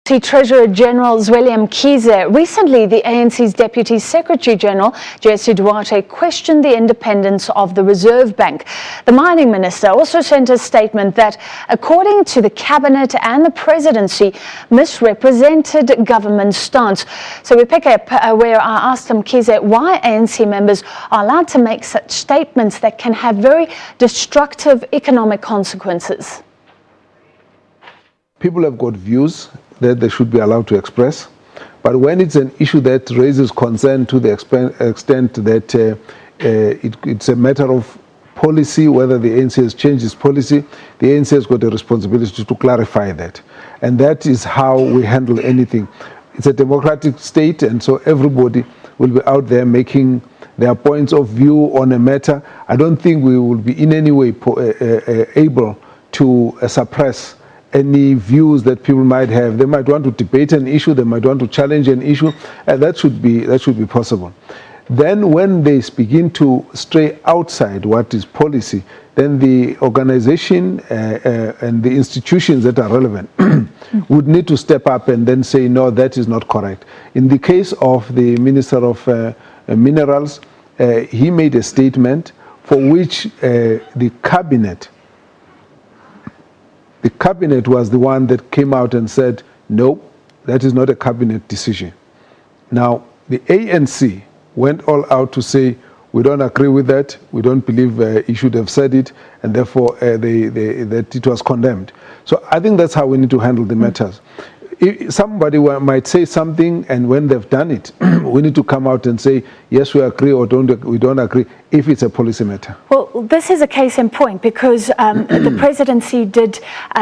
ANC Treasurer-General Zweli Mkhize. Recently, the ANC's Deputy Secretary-General, Jessie Duarte, questioned the independence of the Reserve Bank. The mining minister also sent a statement that, according to the cabinet and the presidency, misrepresented government's stance. So we pick up where I asked Mkhize why ANC members are allowed to make such statements that can have very destructive economic consequences. People have got views that they should be allowed to express, but when it's an issue that raises concern to the extent that it's a matter of policy, whether the ANC has changed its policy, the ANC has got a responsibility to clarify that. And that is how we handle anything. It's a democratic state, and so everybody will be out there making their points of view on a matter. I don't think we will be in any way able to suppress any views that people might have. They might want to debate an issue, they might want to challenge an issue, and that should be possible. Then when they begin to stray outside what is policy, then the organization and the institutions that are relevant would need to step up and then say, no, that is not correct. In the case of the Minister of Minerals, he made a statement for which the cabinet was the one that came out and said, no, that is not a cabinet decision. Now, the ANC went all out to say, we don't agree with that, we don't believe he should have said it, and therefore that it was condemned. So I think that's how we need to handle the matters. Somebody might say something, and when they've done it, we need to come out and say, yes, we agree, or we don't agree, if it's a policy matter. Well, this is a case in point, because the presidency did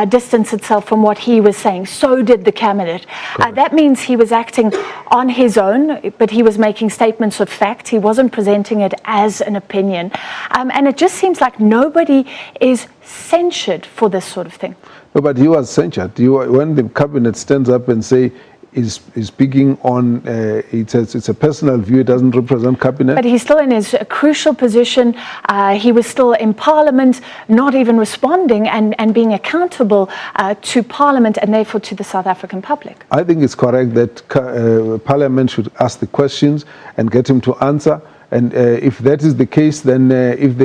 distance itself from what he was saying. So did the cabinet. That means he was acting on his own, but he was making statements of fact. He wasn't presenting it as an opinion. And it just seems like nobody is censured for this sort of thing. No, but he was censured. When the cabinet stands up and say is speaking on it's a personal view, it doesn't represent cabinet. But he's still in his crucial position. He was still in Parliament, not even responding and being accountable to Parliament and therefore to the South African public. I think it's correct that Parliament should ask the questions and get him to answer. And if that is the case, then if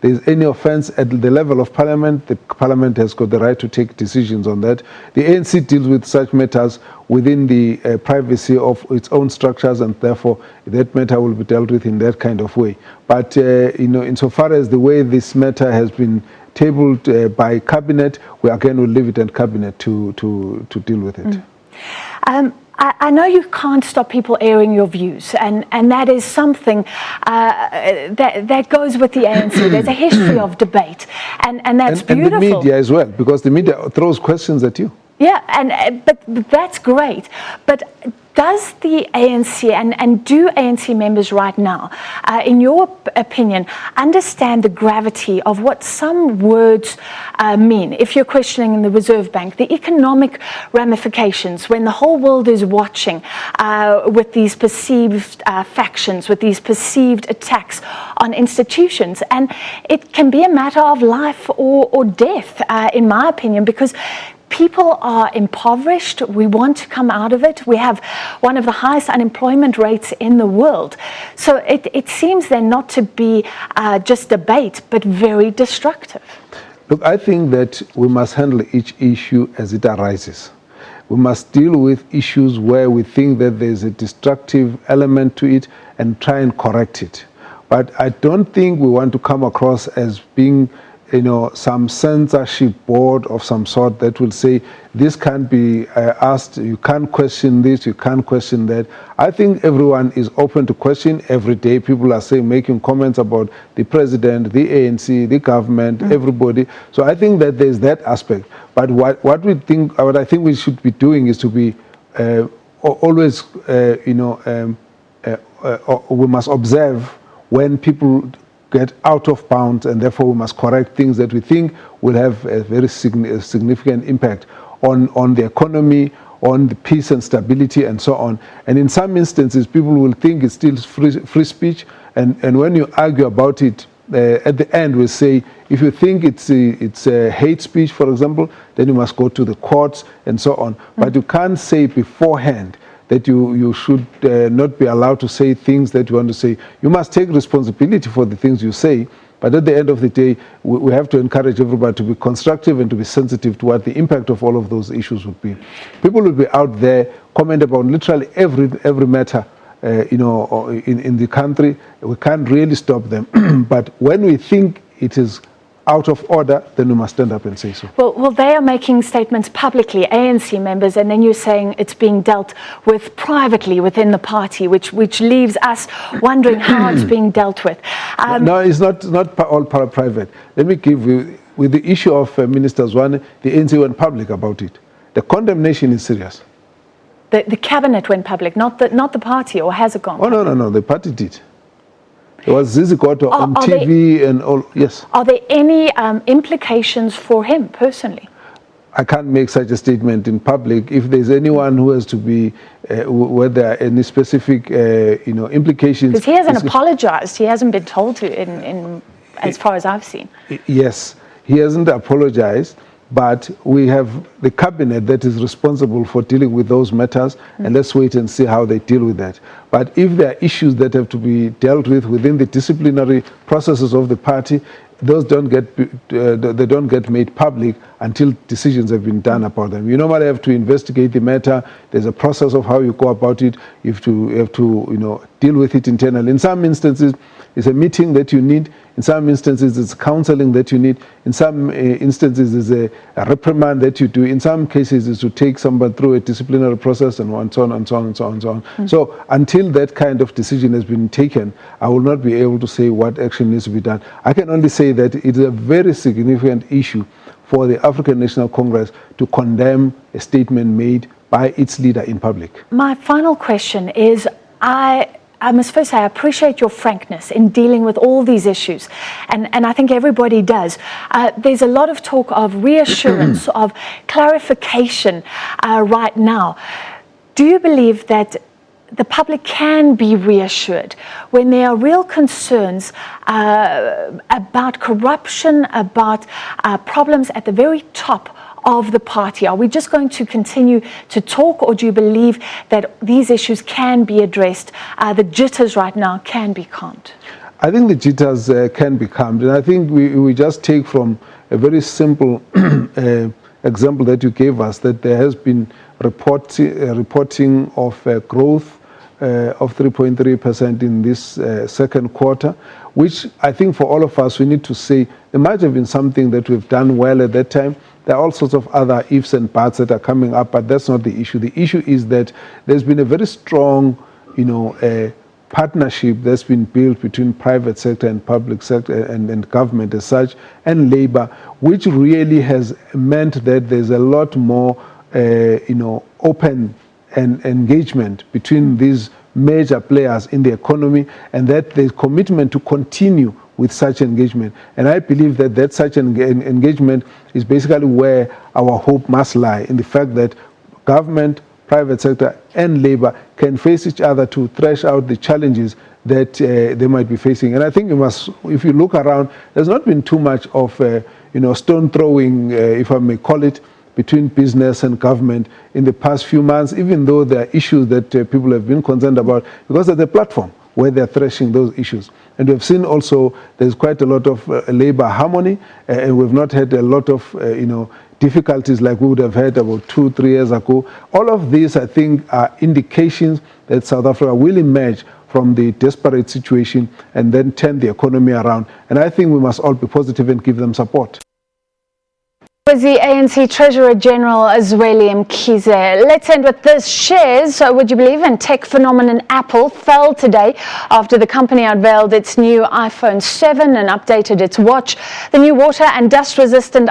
there's any offence at the level of Parliament, the Parliament has got the right to take decisions on that. The ANC deals with such matters within the privacy of its own structures, and therefore that matter will be dealt with in that kind of way. But insofar as the way this matter has been tabled by Cabinet, we again will leave it at Cabinet to deal with it. I know you can't stop people airing your views, and that is something that goes with the ANC. There's a history of debate, and that's beautiful. And the media as well, because the media throws questions at you. Yeah, but that's great. But does the ANC and do ANC members right now, in your opinion, understand the gravity of what some words mean? If you're questioning the Reserve Bank, the economic ramifications when the whole world is watching with these perceived factions, with these perceived attacks on institutions. And it can be a matter of life or death, in my opinion, because people are impoverished. We want to come out of it. We have one of the highest unemployment rates in the world. So it seems then not to be just debate, but very destructive. Look, I think that we must handle each issue as it arises. We must deal with issues where we think that there's a destructive element to it and try and correct it. But I don't think we want to come across as being some censorship board of some sort that will say this can't be asked, you can't question this, you can't question that. I think everyone is open to question every day. People are making comments about the president, the ANC, the government, everybody. So I think that there's that aspect. But what I think we should be doing is to be always, we must observe when people get out of bounds, and therefore we must correct things that we think will have a very significant impact on the economy, on the peace and stability, and so on. And in some instances, people will think it's still free speech, and when you argue about it, at the end we say, if you think it's hate speech, for example, then you must go to the courts and so on. But you can't say beforehand that you should not be allowed to say things that you want to say. You must take responsibility for the things you say, but at the end of the day, we have to encourage everybody to be constructive and to be sensitive to what the impact of all of those issues would be. People will be out there comment about literally every matter in the country. We can't really stop them. But when we think it is out of order, then we must stand up and say so. Well, they are making statements publicly, ANC members, and then you're saying it's being dealt with privately within the party, which leaves us wondering how it's being dealt with. No, it's not all private. Let me give you, with the issue of Minister Zwane, the ANC went public about it. The condemnation is serious. The cabinet went public, not the party, or has it gone public? No, the party did. There was Jessie Duarte on TV and all, yes. Are there any implications for him personally? I can't make such a statement in public. If there's anyone who has to be, where there are any specific, implications. Because he hasn't apologized. He hasn't been told to, as far as I've seen. Yes, he hasn't apologized. But we have the cabinet that is responsible for dealing with those matters, and let's wait and see how they deal with that. But if there are issues that have to be dealt with within the disciplinary processes of the party, those don't get made public until decisions have been done about them. You normally have to investigate the matter. There's a process of how you go about it. You have to deal with it internally. In some instances, it's a meeting that you need. In some instances, it's counseling that you need. In some instances, it's a reprimand that you do. In some cases, it's to take somebody through a disciplinary process and so on and so on and so on and so on. So until that kind of decision has been taken, I will not be able to say what action needs to be done. I can only say that it is a very significant issue for the African National Congress to condemn a statement made by its leader in public. My final question is, I must first say I appreciate your frankness in dealing with all these issues, and I think everybody does. There's a lot of talk of reassurance, of clarification right now. Do you believe that the public can be reassured when there are real concerns about corruption, about problems at the very top of the party? Are we just going to continue to talk, or do you believe that these issues can be addressed? The jitters right now can be calmed? I think the jitters can be calmed, and I think we just take from a very simple example that you gave us, that there has been reporting of growth of 3.3% in this second quarter, which I think for all of us, we need to say there might have been something that we've done well at that time. There are all sorts of other ifs and buts that are coming up, but that's not the issue. The issue is that there's been a very strong, partnership that's been built between private sector and public sector and government as such, and labor, which really has meant that there's a lot more, open and engagement between these major players in the economy, and that there's commitment to continue with such engagement. And I believe that such an engagement is basically where our hope must lie, in the fact that government, private sector and labor can face each other to thresh out the challenges that they might be facing. And I think if you look around, there's not been too much of stone throwing, if I may call it, between business and government in the past few months, even though there are issues that people have been concerned about, because of the platform where they're threshing those issues. And we've seen also there's quite a lot of labor harmony, and we've not had a lot of difficulties like we would have had about 2-3 years ago. All of these, I think, are indications that South Africa will emerge from the desperate situation and then turn the economy around. And I think we must all be positive and give them support. Was the ANC Treasurer-General Zweli Mkhize. Let's end with this. Shares, would you believe, in tech phenomenon Apple fell today after the company unveiled its new iPhone 7 and updated its watch. The new water and dust resistant